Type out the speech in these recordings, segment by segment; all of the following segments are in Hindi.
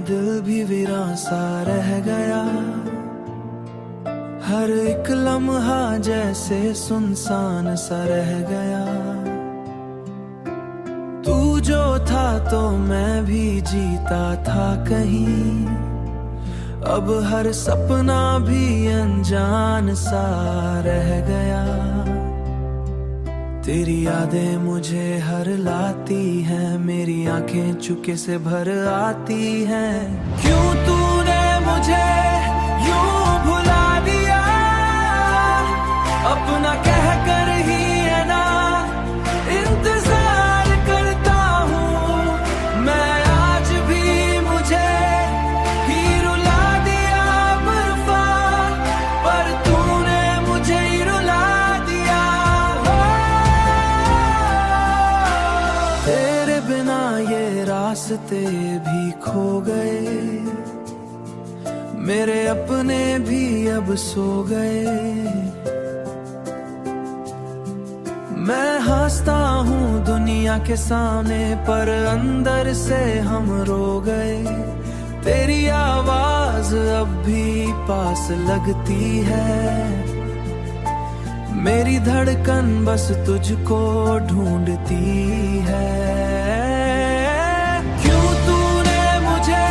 दिल भी वीरान सा रह गया। हर एक लम्हा जैसे सुनसान सा रह गया। तू जो था तो मैं भी जीता था कहीं, अब हर सपना भी अनजान सा रह गया। तेरी यादें मुझे हर लाती हैं, मेरी आंखें चुके से भर आती हैं। क्यों तूने मुझे यूं भुला दिया, अपना कह कर ही है ना इंतजार करता हूँ मैं। आज भी मुझे ही रुला दिया बर्फा, पर तूने मुझे ही रुला दिया। तेरे बिना ये रास्ते भी खो गए, मेरे अपने भी अब सो गए। मैं हंसता हूँ दुनिया के सामने, पर अंदर से हम रो गए। तेरी आवाज अब भी पास लगती है, मेरी धड़कन बस तुझको ढूंढती है। क्यों तूने मुझे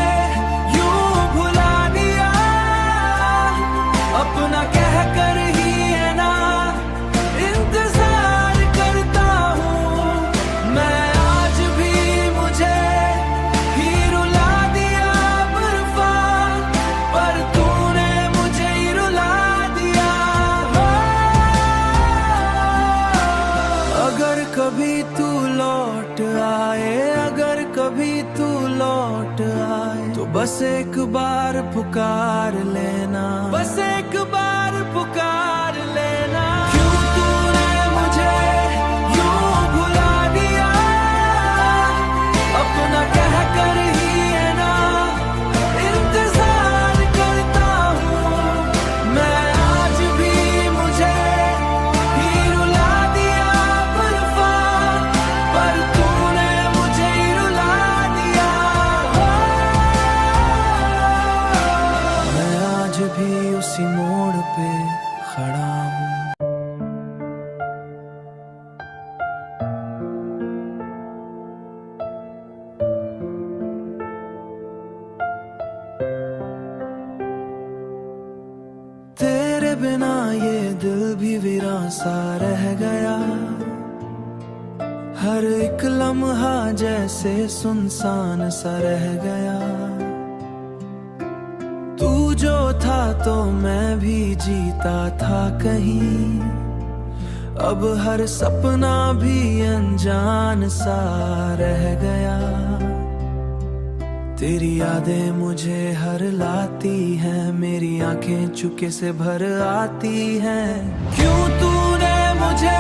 यूं भुला दिया, अपना कह कर ही है ना इंतजार करता हूँ मैं। आज भी मुझे ही रुला दिया बर्फा, पर तूने मुझे ही रुला दिया। अगर कभी तू लौट आए, अगर कभी तू लौट आए, तो बस एक बार पुकार लेना, बस एक बार पुकार लेना। क्यों तूने मुझे यूं भुला दिया, अपना कह कर ही है ना इंतजार करता हूँ मैं। आज भी मुझे ही रुला दिया बर्फा, पर तूने मुझे ही रुला दिया। मैं आज भी उसी मोड़ पे खड़ा हूँ। तेरे बिना ये दिल भी वीरान सा रह गया। हर एक लम्हा जैसे सुनसान सा रह गया। तू जो था तो मैं भी जीता था कहीं, अब हर सपना भी अनजान सा रह गया। तेरी यादें मुझे हर लाती हैं, मेरी आंखें चुके से भर आती हैं। क्यों तूने मुझे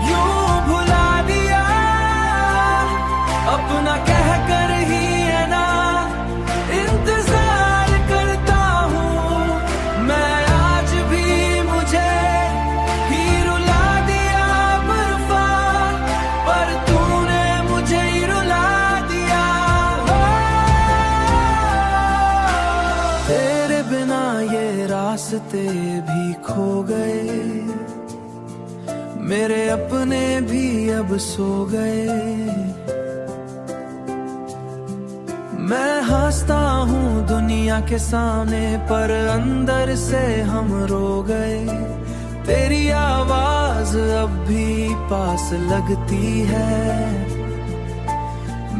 यूं भुला दिया, अपना कह कर ही है ना इंतजार करता हूँ मैं। आज भी मुझे ही रुला दिया बर्फा, पर तूने मुझे ही रुला दिया। तेरे बिना ये रास्ते भी खो गए, मेरे अपने भी अब सो गए। मैं हंसता हूँ दुनिया के सामने, पर अंदर से हम रो गए। तेरी आवाज अब भी पास लगती है,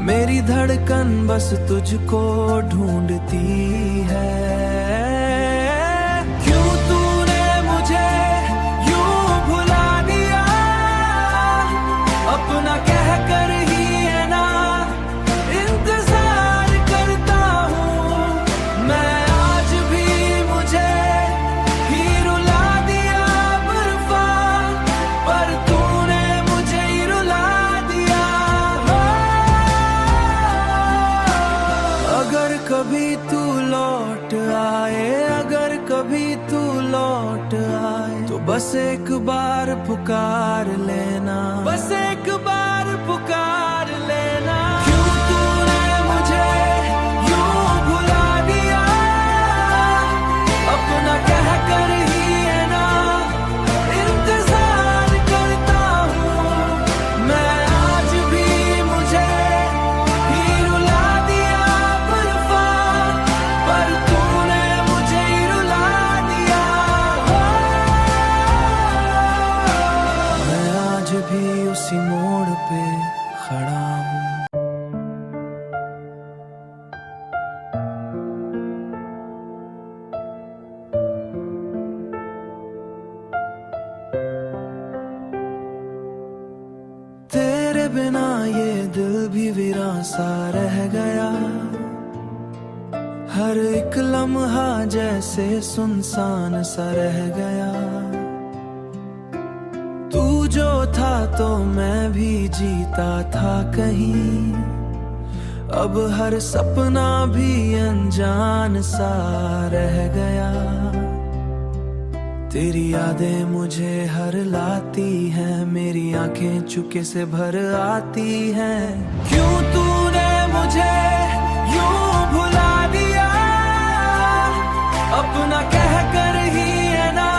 मेरी धड़कन बस तुझको ढूंढती है। क्यों तूने मुझे यूं भुला दिया, अपना कह कर ही है ना इंतजार करता हूँ मैं। आज भी मुझे ही रुला दिया बर्फा, पर तूने मुझे ही रुला दिया। अगर कभी तू लौट आए, अगर कभी तू लौट आए, तो बस एक बार पुकार लेना, बस एक बार पुकार लेना। क्यों तूने मुझे यूं सा रह गया, हर एक लम्हा जैसे सुनसान सा रह गया। तू जो था तो मैं भी जीता था कहीं, अब हर सपना भी अनजान सा रह गया। तेरी यादें मुझे हर लाती हैं, मेरी आंखें चुपके से भर आती हैं। क्यों तूने मुझे यूं भुला दिया, अपना कह कर ही है ना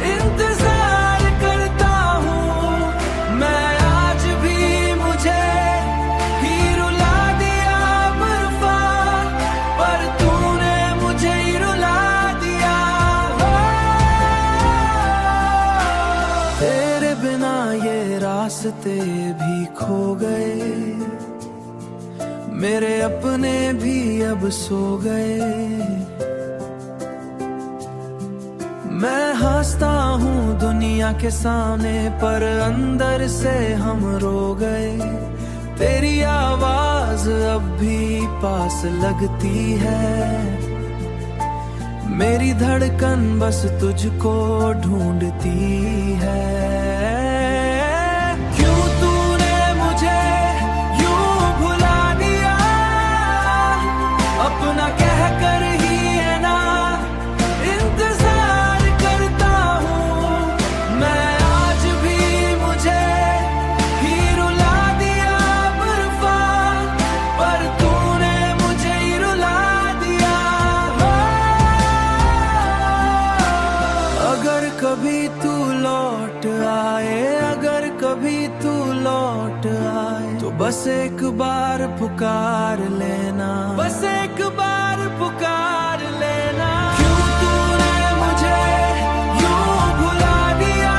इंतजार करता हूँ मैं। आज भी मुझे ही रुला दिया बर्फा, पर तूने मुझे ही रुला दिया। तेरे बिना ये रास्ते भी खो गए, मेरे अपने भी अब सो गए। मैं हंसता हूँ दुनिया के सामने, पर अंदर से हम रो गए। तेरी आवाज अब भी पास लगती है, मेरी धड़कन बस तुझको ढूंढती है। क्यों तूने मुझे यूं भुला दिया, अपना कह कर ही है ना इंतजार करता हूँ मैं। आज भी मुझे ही रुला दिया बर्फा, पर तूने मुझे ही रुला दिया। अगर कभी तू लौट आए, अगर कभी तू लौट आए, तो बस एक बार पुकार लेना, बस एक बार पुकार लेना। क्यों तूने मुझे यूं भुला दिया,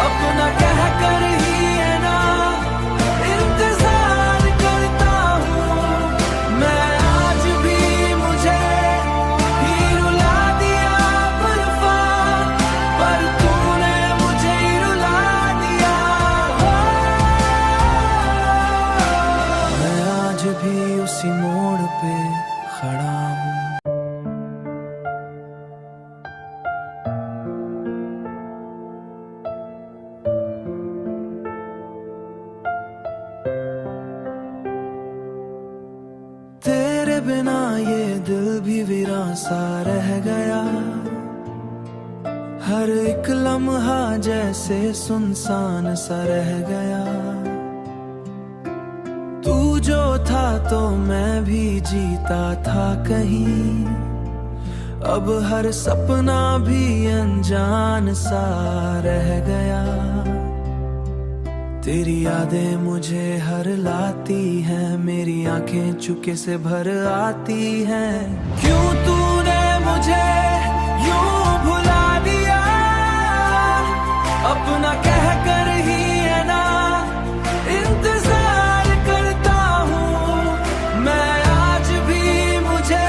अपना कह कर ही है ना इंतजार करता हूँ मैं। आज भी मुझे ही रुला दिया बर्फा, पर तूने मुझे ही रुला दिया। मैं आज भी उसी मोड़ पे खड़ा हूँ। तेरे बिना ये दिल भी वीरान सा रह गया, हर एक लम्हा जैसे सुनसान सा रह गया। तू जो था तो मैं भी जीता था कहीं, अब हर सपना भी अनजान सा रह गया। तेरी यादें मुझे हर लाती हैं, मेरी आंखें चुपके से भर आती हैं। क्यों तूने मुझे यूं भुला दिया, अपना कह कर ही है ना इंतजार करता हूँ मैं। आज भी मुझे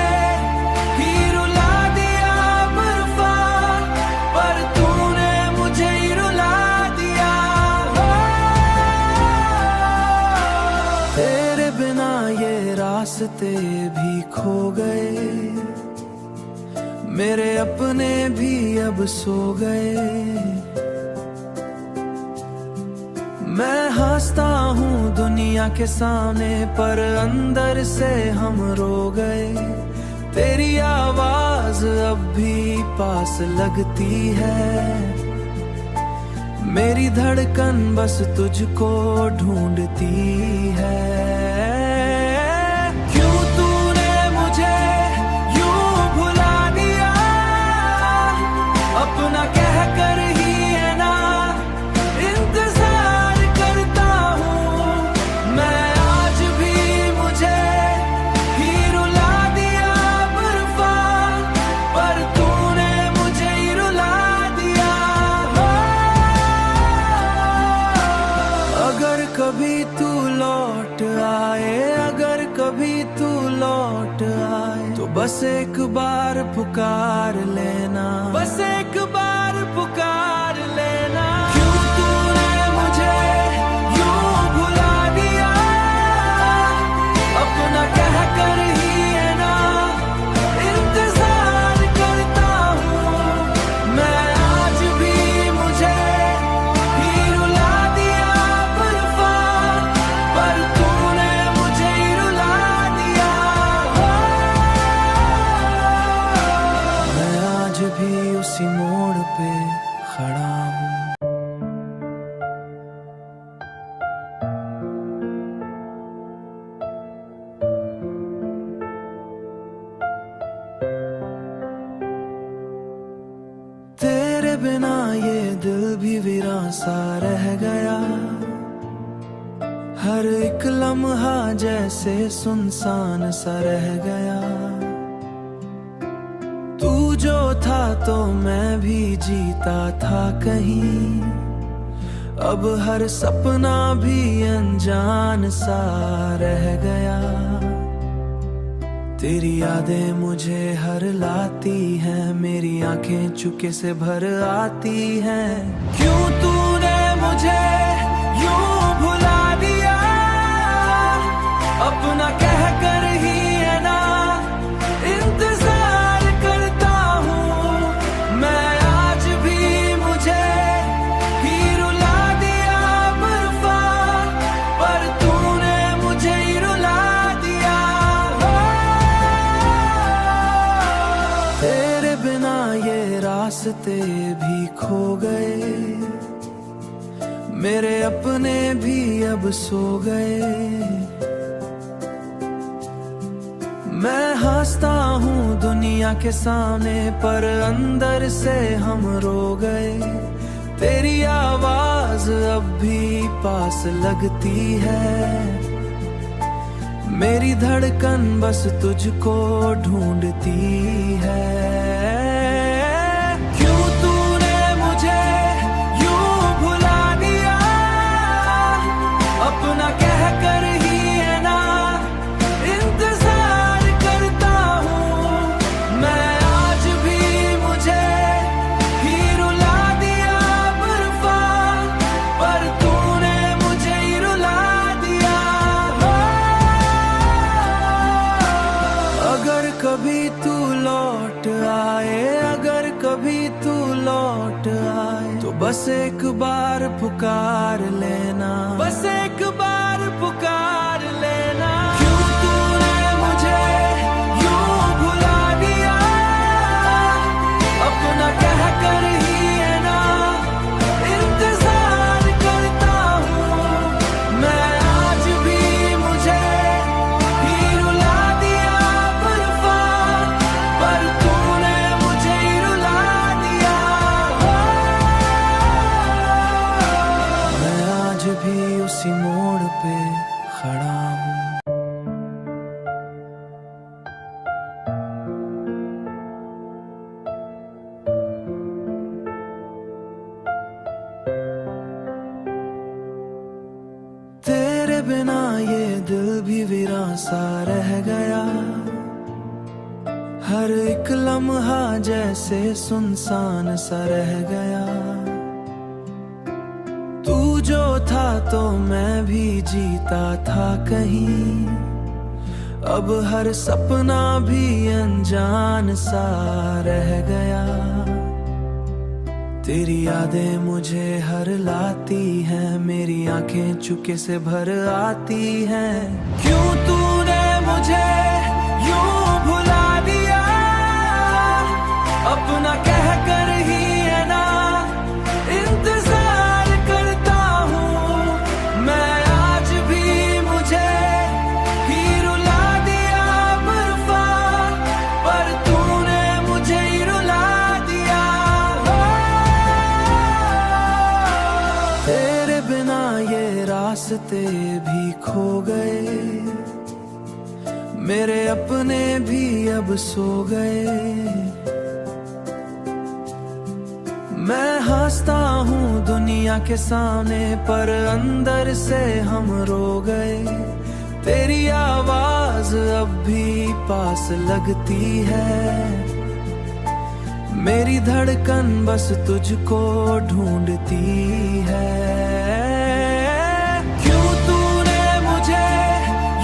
ही रुला दिया बर्फा, पर तूने मुझे ही रुला दिया। तेरे बिना ये रास्ते भी खो गए, मेरे अपने भी अब सो गए। मैं हंसता हूँ दुनिया के सामने, पर अंदर से हम रो गए। तेरी आवाज अब भी पास लगती है, मेरी धड़कन बस तुझको ढूंढती है। क्यों तूने मुझे यूं भुला दिया, अपना कह कर ही है ना इंतजार करता हूँ मैं। आज भी मुझे ही रुला दिया बर्फा, पर तूने मुझे ही रुला दिया। अगर कभी तू लौट आए, अगर कभी तू लौट आए, तो बस एक बार पुकार लेना, बस एक बार पुकार लेना। क्यों तूने मुझे यूं भुला दिया, बिना ये दिल भी वीरान सा रह गया। हर एक लम्हा जैसे सुनसान सा रह गया। तू जो था तो मैं भी जीता था कहीं, अब हर सपना भी अनजान सा रह गया। तेरी यादें मुझे हर लाती हैं, मेरी आंखें चुपके से भर आती हैं। क्यों तूने मुझे यूं भुला दिया, अपना कह कर ही है ना इंतजार करता हूँ मैं। आज भी मुझे ही रुला दिया बर्फा, पर तूने मुझे ही रुला दिया। तेरे बिना ये रास्ते भी खो गए, मेरे अपने भी अब सो गए। मैं हंसता हूँ दुनिया के सामने, पर अंदर से हम रो गए। तेरी आवाज अब भी पास लगती है, मेरी धड़कन बस तुझको ढूंढती है। क्यों तूने मुझे यूं भुला दिया, अपना कह कर ही है ना इंतजार करता हूँ मैं। आज भी मुझे ही रुला दिया बर्फा, पर तूने मुझे ही रुला दिया। अगर कभी तू लौट आए, अगर कभी तू लौट आए, तो बस एक बार पुकार लेना, बस एक बार पुकार लेना। क्यों तूने मुझे यूं भुला दिया, अपना कह कर ही है ना इंतजार करता हूँ मैं। आज भी मुझे ही रुला दिया बर्फा, पर तूने मुझे ही रुला दिया। मैं आज भी उसी मोड़ पे खड़ा हूँ। तेरे बिना ये दिल भी वीरान सा रह गया। हर एक लम्हा जैसे सुनसान सा रह गया। तू जो था तो मैं भी जीता था कहीं, अब हर सपना भी अनजान सा रह गया। तेरी यादें मुझे हर लाती हैं, मेरी आंखें चुपके से भर आती हैं। क्यों तूने मुझे यूं भुला दिया, अपना कह कर ही है ना इंतजार करता हूँ मैं। आज भी मुझे ही रुला दिया बर्फा, पर तूने मुझे ही रुला दिया। तेरे बिना ये रास्ते भी खो गए, मेरे अपने भी अब सो गए। मैं हंसता हूँ दुनिया के सामने, पर अंदर से हम रो गए। तेरी आवाज अब भी पास लगती है, मेरी धड़कन बस तुझको ढूंढती है। क्यों तूने मुझे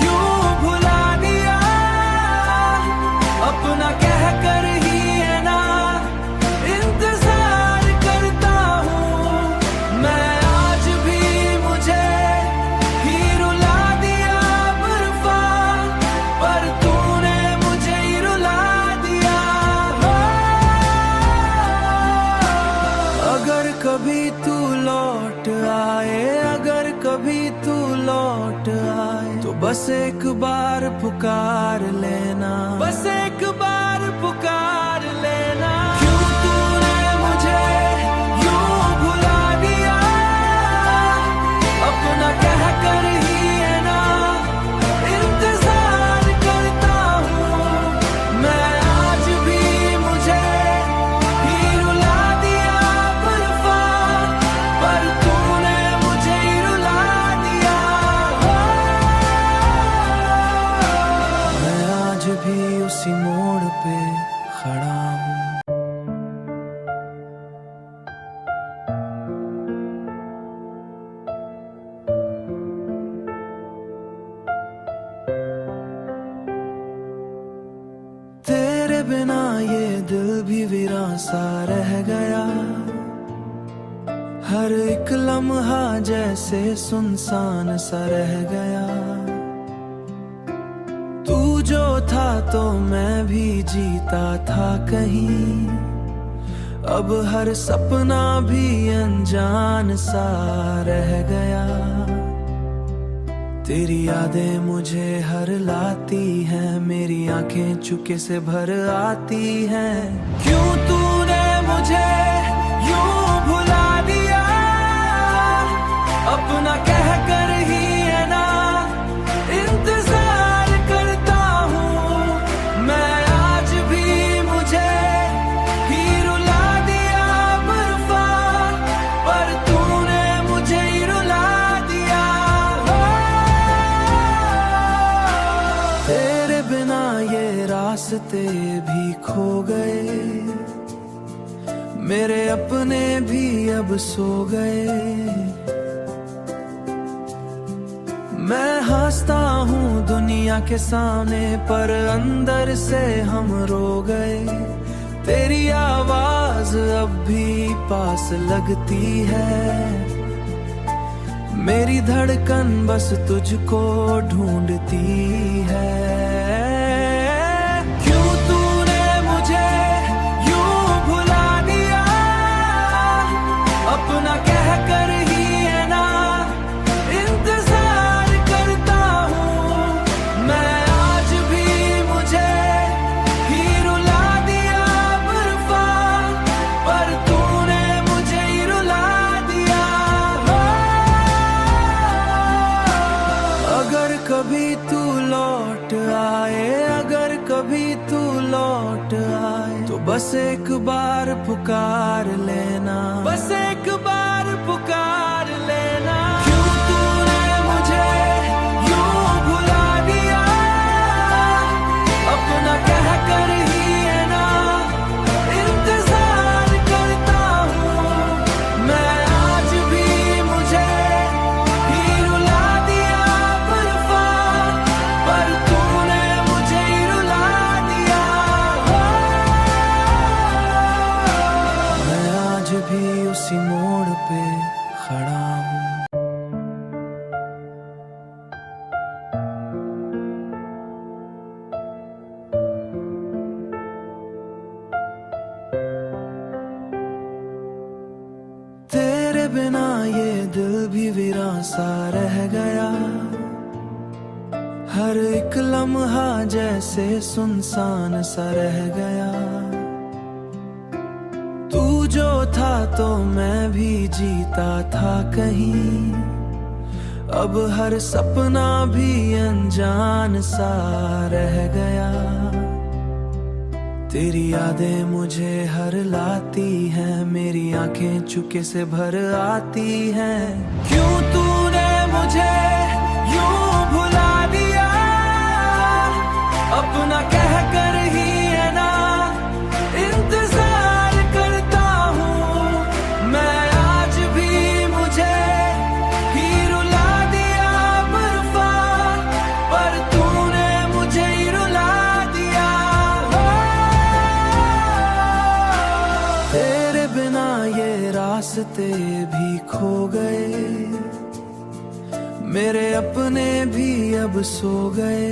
यूं भुला दिया, अपना कह कर ही है ना इंतजार करता हूँ मैं। आज भी मुझे ही रुला दिया बर्फा, पर तूने मुझे ही रुला दिया। अगर कभी तू लौट आए, अगर कभी तू लौट आए, तो बस एक बार पुकार लेना, बस एक बार पुकार लेना। क्यों तूने मुझे उसी मोड़ पे खड़ा हूँ। तेरे बिना ये दिल भी वीरान सा रह गया, हर एक लम्हा जैसे सुनसान सा रह गया। तू जो था तो मैं भी जीता था कहीं, अब हर सपना भी अनजान सा रह गया। तेरी यादें मुझे हर लाती हैं, मेरी आंखें चुपके से भर आती हैं। क्यों तूने मुझे यूं भुला दिया, अपना कह कर ही है ना इंतजार करता हूँ मैं। आज भी मुझे ही रुला दिया बर्फा, पर तूने मुझे ही रुला दिया। तेरे बिना ये रास्ते भी खो गए, मेरे अपने भी अब सो गए। मैं हंसता हूँ दुनिया के सामने, पर अंदर से हम रो गए। तेरी आवाज अब भी पास लगती है, मेरी धड़कन बस तुझको ढूंढती है। क्यों तूने मुझे यूं भुला दिया, अपना कह कर ही है ना इंतजार करता हूँ मैं। आज भी मुझे ही रुला दिया बर्फा, पर तूने मुझे ही रुला दिया। अगर कभी तू लौट आए, अगर कभी तू लौट आए, तो बस एक बार पुकार लेना, बस एक बार पुकार लेना। क्यों तूने मुझे यूं भुला दिया, अपना कह कर ही है ना इंतजार करता हूँ मैं। आज भी मुझे ही रुला दिया बर्फा, पर तूने मुझे ही रुला दिया। मैं आज भी उसी मोड़ पे खड़ा हूँ। तेरे बिना ये दिल भी वीरान सा रह गया, हर एक लम्हा जैसे सुनसान सा रह गया। तू जो था तो मैं भी जीता था कहीं, अब हर सपना भी अनजान सा रह गया। तेरी यादें मुझे हर लाती हैं, मेरी आंखें चुपके से भर आती हैं। क्यों तूने मुझे यूं भुला दिया, अपना कह कर ही है ना इंतजार करता हूँ मैं। आज भी मुझे ही रुला दिया बर्फा, पर तूने मुझे ही रुला दिया। तेरे बिना ये रास्ते भी खो गए, मेरे अपने भी अब सो गए।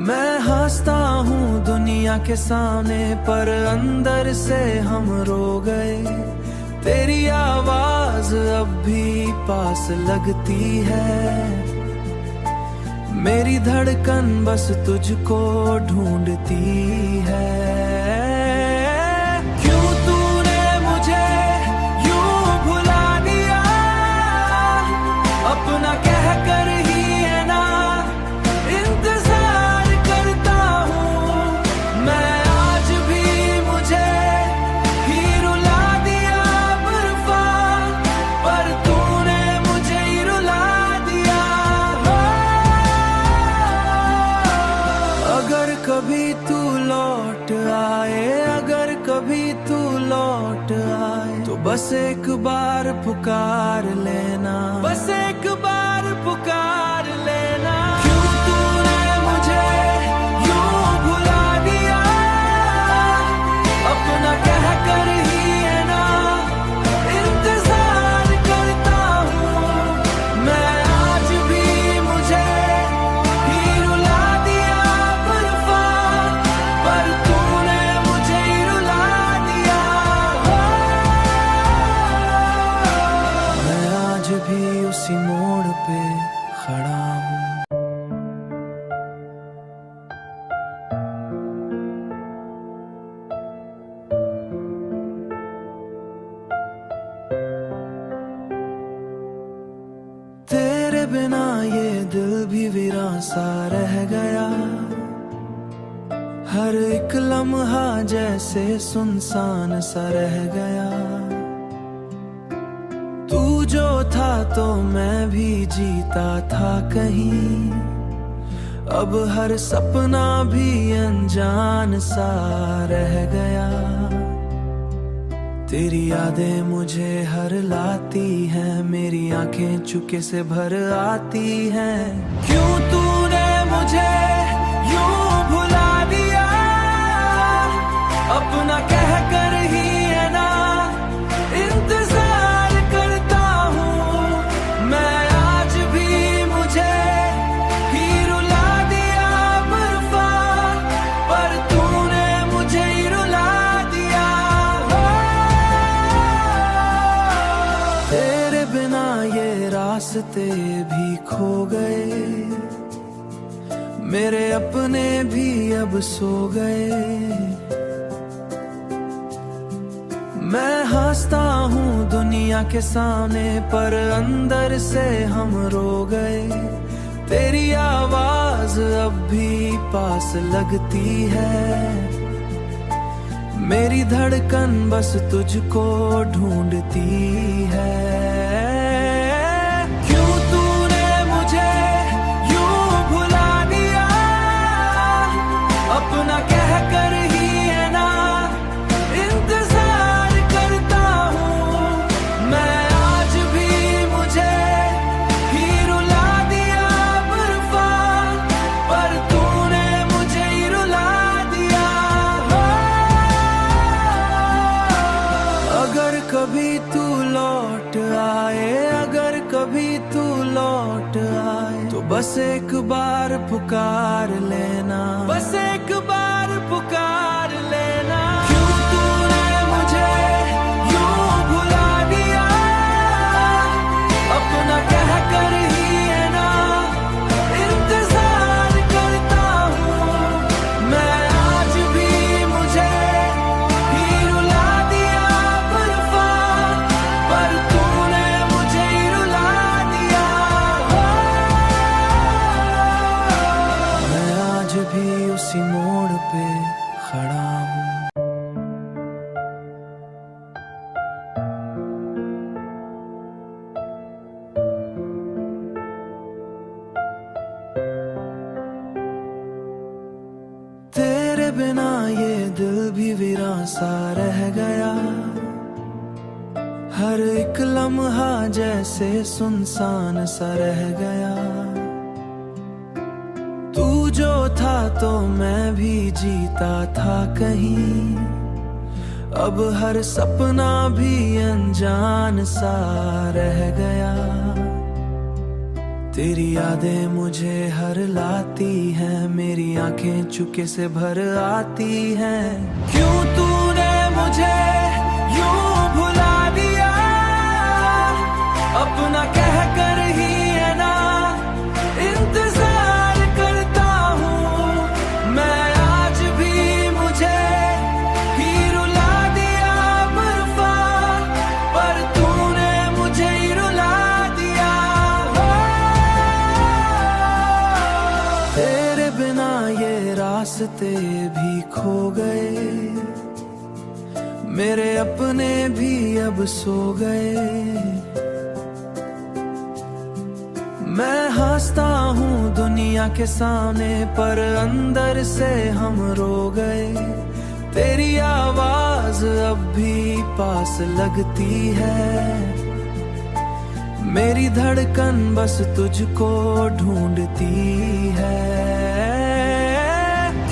मैं हंसता हूँ दुनिया के सामने, पर अंदर से हम रो गए। तेरी आवाज अब भी पास लगती है, मेरी धड़कन बस तुझको ढूंढती है। क्यों तूने मुझे यूं भुला दिया, अपना कह कर ही है ना इंतजार करता हूँ मैं। आज भी मुझे ही रुला दिया बर्फा, पर तूने मुझे ही रुला दिया। कभी तू लौट आए, अगर कभी तू लौट आए, तो बस एक बार पुकार लेना, बस एक बार पुकार लेना। क्यों तूने मुझे यूं भुला दिया, अपना कह कर ही है ना इंतजार करता हूँ मैं। आज भी मुझे ही रुला दिया बर्फा, पर तूने मुझे ही रुला दिया। मैं आज भी उसी मोड़ पे खड़ा हूँ। तेरे बिना ये दिल भी वीरान सा रह गया, हर एक लम्हा जैसे सुनसान सा रह गया। तू जो था तो मैं भी जीता था कहीं, अब हर सपना भी अनजान सा रह गया। तेरी यादें मुझे हर लाती हैं, मेरी आंखें चुके से भर आती हैं। क्यों तूने मुझे यूं भुला दिया, अपना कह कर ही है ना इंतजार करता हूँ मैं। आज भी मुझे ही रुला दिया बर्फा, पर तूने मुझे ही रुला दिया। तेरे बिना ये रास्ते भी खो गए, मेरे अपने भी अब सो गए। मैं हंसता हूँ दुनिया के सामने, पर अंदर से हम रो गए। तेरी आवाज अब भी पास लगती है, मेरी धड़कन बस तुझको ढूंढती है। क्यों तूने मुझे यूं भुला दिया, अपना कह कर ही है ना इंतजार करता हूँ मैं। आज भी मुझे ही रुला दिया बर्फा, पर तूने मुझे ही रुला दिया। अगर कभी तू लौट आए, अगर कभी तू लौट आए, तो बस एक बार पुकार लेना, बस एक बार पुकार लेना। क्यों तूने मुझे यूं भुला दिया, अपना कह कर ही है ना इंतजार करता हूँ मैं। आज भी मुझे ही रुला दिया बर्फा, पर तूने मुझे ही रुला दिया। मैं आज भी उसी मोड़ पे खड़ा हूँ। तेरे बिना ये दिल भी वीरान सा रह गया, हर एक लम्हा जैसे सुनसान सा रह गया। तू जो था तो मैं भी जीता था कहीं, अब हर सपना भी अनजान सा रह गया। तेरी यादें मुझे हर लाती हैं, मेरी आंखें चुके से भर आती हैं। क्यों तूने मुझे यूं भुला दिया, अपना कह कर ही है ना इंतजार करता हूँ मैं। आज भी मुझे ही रुला दिया बर्फा, पर तूने मुझे ही रुला दिया। तेरे बिना ये रास्ते भी खो गए, मेरे अपने भी अब सो गए। मैं हंसता हूँ दुनिया के सामने, पर अंदर से हम रो गए। तेरी आवाज अब भी पास लगती है, मेरी धड़कन बस तुझको ढूंढती है।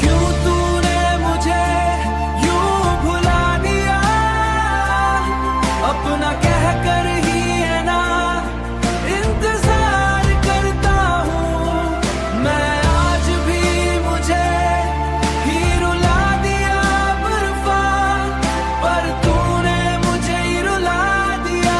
क्यों तूने मुझे यूं भुला दिया, अपना कह कर ही है ना इंतजार करता हूँ मैं। आज भी मुझे ही रुला दिया बर्फा, पर तूने मुझे ही रुला दिया।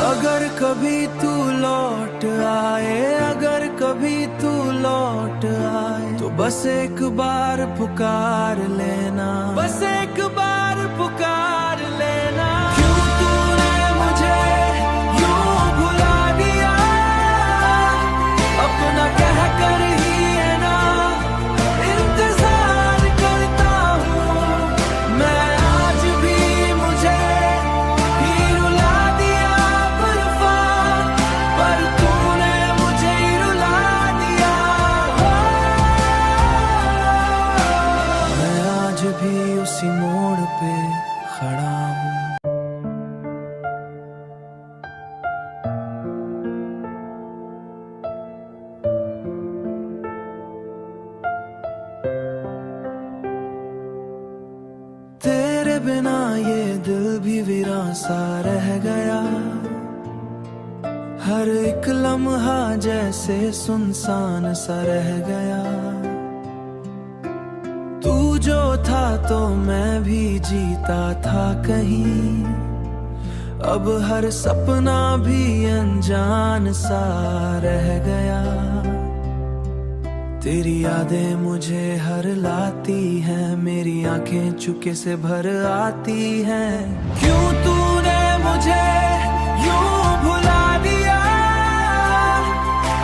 अगर कभी तू लौट आए, अगर कभी तू लौट आए, तो बस एक बार पुकार लेना, बस एक बार पुकार लेना। क्यों तूने मुझे यूं भुला दिया, अपना कह कर ही है ना इंतजार करता हूँ मैं। आज भी मुझे ही रुला दिया बर्फा, पर तूने मुझे ही रुला दिया। मैं आज भी उसी मोड़ पे खड़ा हूँ। तेरे बिना ये दिल भी वीरान सा रह गया, हर एक लम्हा जैसे सुनसान सा रह गया। तू जो था तो मैं भी जीता था कहीं, अब हर सपना भी अनजान सा रह गया। तेरी यादें मुझे हर लाती हैं, मेरी आंखें चुके से भर आती हैं। क्यों तूने मुझे यूं भुला दिया,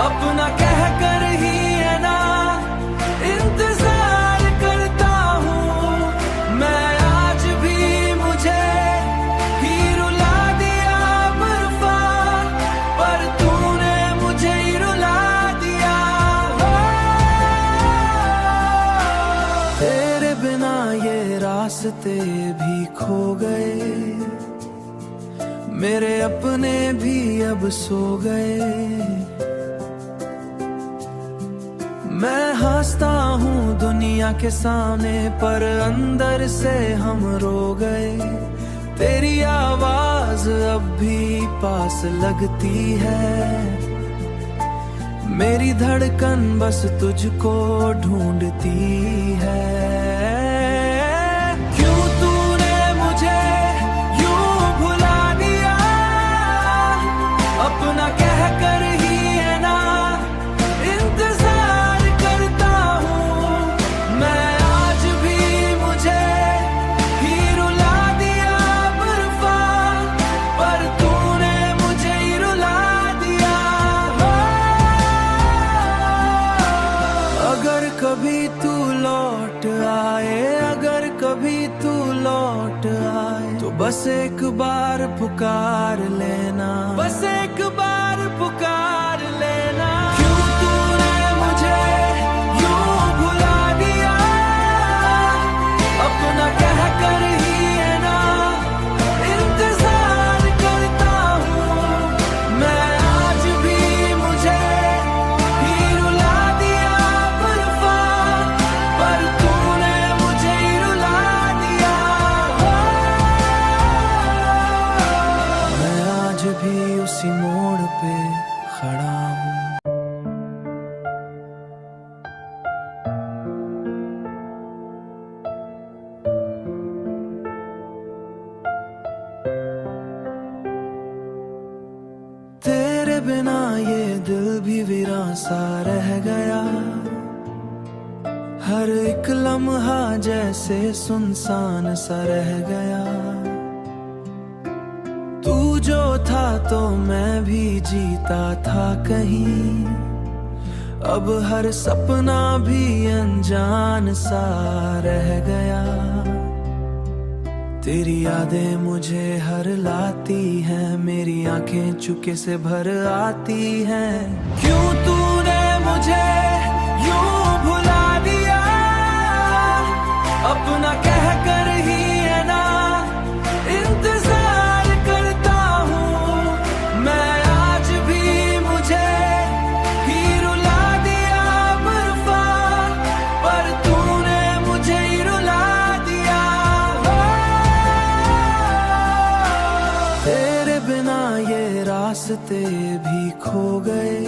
अपना कह कर ही है ना इंतजार करता हूँ मैं। आज भी मुझे ही रुला दिया बर्फा, पर तूने मुझे ही रुला दिया। तेरे बिना ये रास्ते भी खो गए, मेरे अपने भी अब सो गए। मैं हंसता हूँ दुनिया के सामने, पर अंदर से हम रो गए। तेरी आवाज अब भी पास लगती है, मेरी धड़कन बस तुझको ढूंढती है। क्यों तूने मुझे यूं भुला दिया, अपना कह कर ही है ना इंतजार करता हूँ मैं। आज भी मुझे ही रुला दिया बर्फा, पर तूने मुझे ही रुला दिया। अगर कभी तू लौट आए, अगर कभी तू लौट आए, तो बस एक बार पुकार लेना, बस एक बार पुकार लेना। क्यों तूने मुझे यूं भुला दिया, अपना कह कर ही है ना इंतजार करता हूँ मैं। आज भी मुझे ही रुला दिया बर्फा, पर तूने मुझे ही रुला दिया। मैं आज भी उसी मोड़ पे खड़ा हूँ। तेरे बिना ये दिल भी वीरान सा रह गया, हर एक लम्हा जैसे सुनसान सा रह गया। तू जो था तो मैं भी जीता था कहीं, अब हर सपना भी अनजान सा रह गया। तेरी यादें मुझे हर लाती हैं, मेरी आंखें चुके से भर आती हैं। क्यों तूने मुझे यूं भुला दिया, अपना कह कर ही है ना इंतजार करता हूँ मैं। आज भी मुझे ही रुला दिया बर्फा, पर तूने मुझे ही रुला दिया। तेरे बिना ये रास्ते भी खो गए,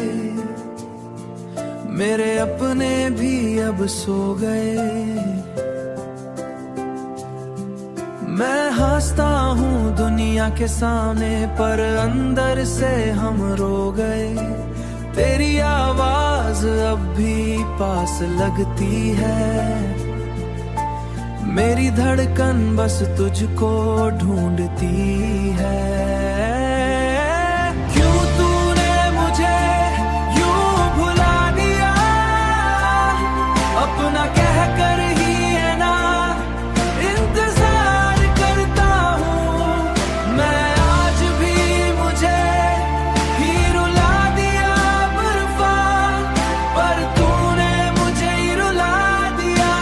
मेरे अपने भी अब सो गए। मैं हंसता हूँ दुनिया के सामने, पर अंदर से हम रो गए। तेरी आवाज अब भी पास लगती है, मेरी धड़कन बस तुझको ढूंढती है। क्यों तूने मुझे यूं भुला दिया, अपना कह कर ही है ना इंतजार करता हूँ मैं। आज भी मुझे ही रुला दिया बर्फा, पर तूने मुझे ही रुला दिया।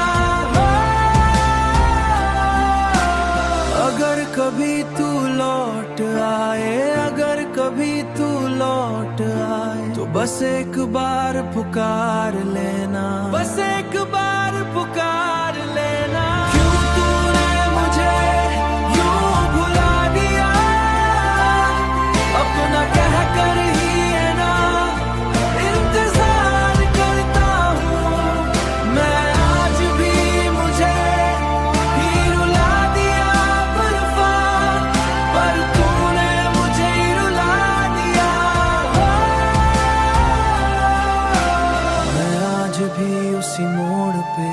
अगर कभी तू लौट आए, अगर कभी तू लौट आए, तो बस एक बार पुकार लेना, बस एक बार पुकार लेना। क्यों तूने मुझे यूं भुला दिया, अपना कह कर ही है ना इंतजार करता हूँ मैं। आज भी मुझे ही रुला दिया बर्फा, पर तूने मुझे ही रुला दिया। मैं आज भी उसी मोड़ पे